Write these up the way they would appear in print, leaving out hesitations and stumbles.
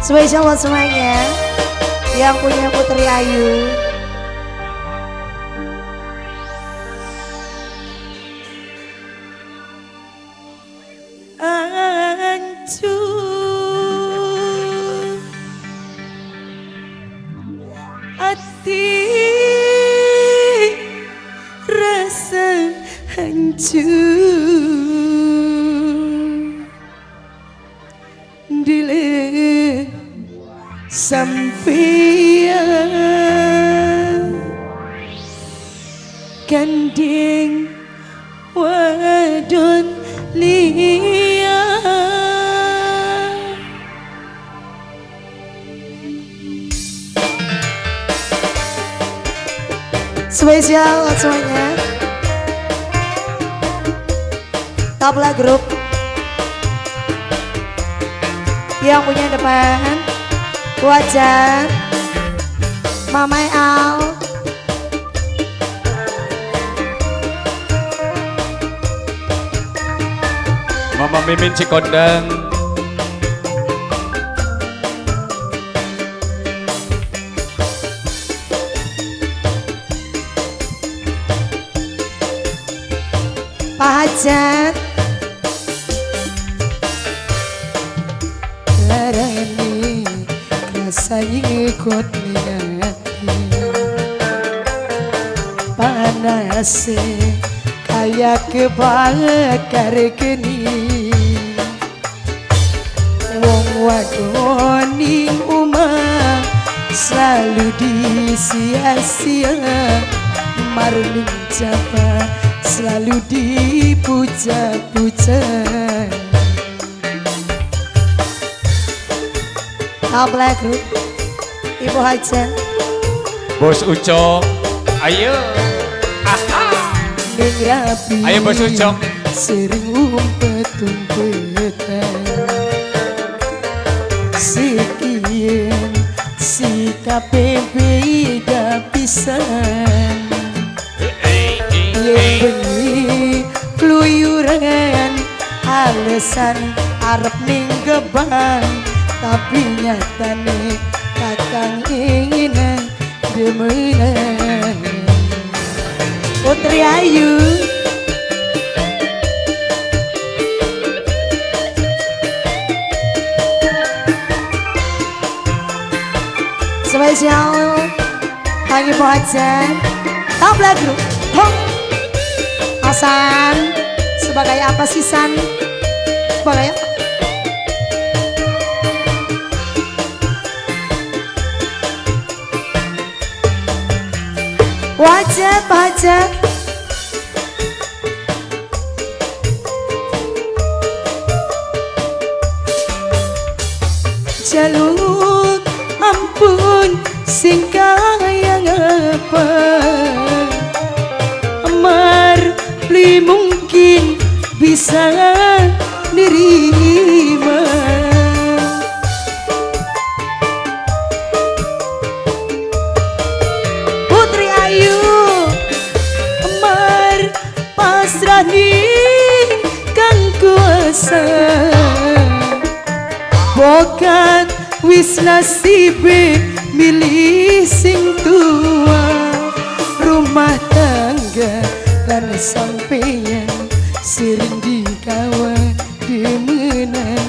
Spesial buat semuanya yang punya Putri Ayu. Hancur hati, rasa hancur dile sampeyan gandeng wadon liya. Spesial buat semuanya Tabla Group yang punya depan wajah Mamai Al, Mama Mimin Cikondang, Pak Hajat, larani rasai ikut niati panase kayak kebakar geni wong wadon ning omah selalu disia-sia marning jaba selalu dipuja-puja. Tabla Group Ibu Hajat, Bos Uco, ayo, ning rapi ayo Bos Uco, sering umpet-umpetan sekian sikap beda pisan yang bengi keluyuran alasan arep ning gebang tapi nyatane kakang ingin demenan. Putri Ayu spesial bagi Bu Hajat Tabla Group. Hasan sebagai apa sih San? Sebagai apa? Wajah pajak jalur ampun sing kaya ngapa amar li mungkin bisa nerima Putri Ayu amar pasrah ning kang kuasa bokat wis nasibe milih sing tua rumah tangga lan sampeyan sering dikawa demenan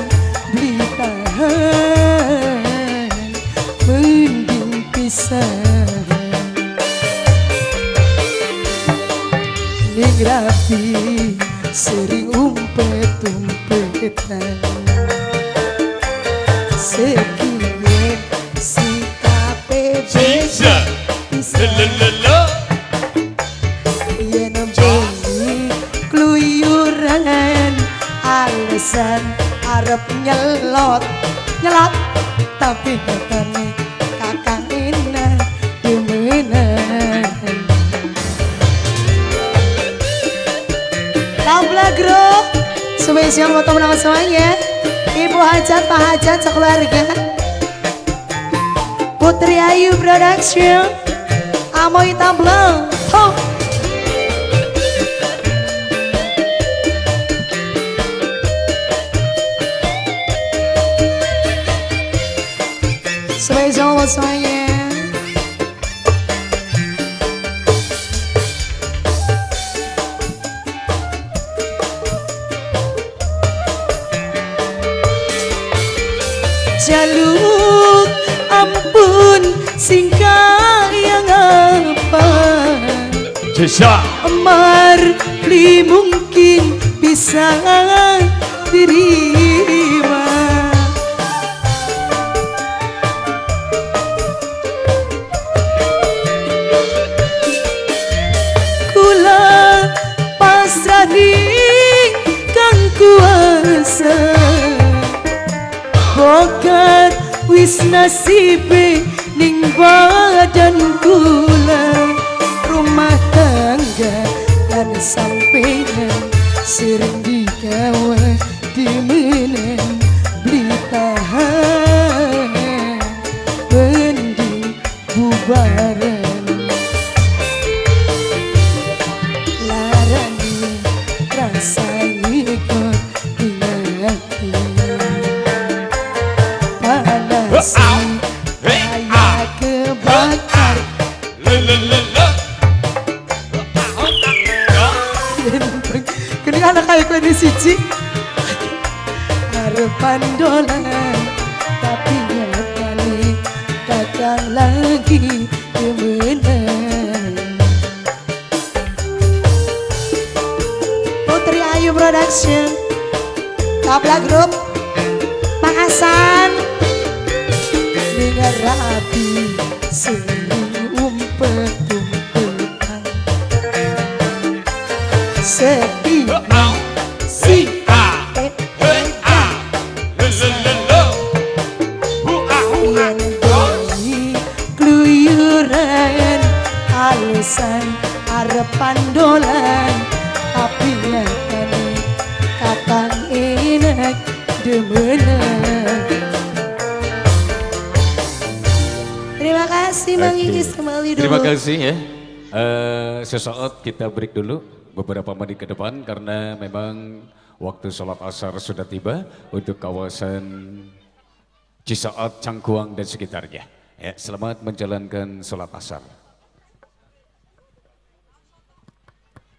beli tahan mending pisan ning rapi sering umpet-umpetan sekian sikap beda yen bengi keluyuran alasan arep nyelot tapi katane kakang enak demenan. Tabla Group spesial buat teman-teman semuanya Ibu Hajat, Pak Hajat, sekeluarga Putri Ayu Production Amoy Tabla. Spesial buat semuanya. Jaluk ampun singkah yang apa Jesa Amar li mungkin bisa terima. Kula pasrah ning kang kuasa bokat wis nasibe ning badan kula rumah tangga dan sampeyan sering digawe dimenen beli tahan mending bubaran larani rasa ikut hati panas kayak kebakar kini anak kayak kue di siji harapan dolan tapi nyatane datang lagi kemenang. Putri Ayu Production Tabla Group Pak Hasan dengan rapi sering umpet-umpetan sedih si yang doi keluyuran alasan harapan dolan tapi nyatane katang enak demenan. Terima kasih Bang Igis kembali dulu. Terima kasih ya. Sesaat kita break dulu beberapa menit ke depan karena memang waktu sholat asar sudah tiba untuk kawasan Cisaat, Cangkuang dan sekitarnya. Ya, selamat menjalankan sholat asar.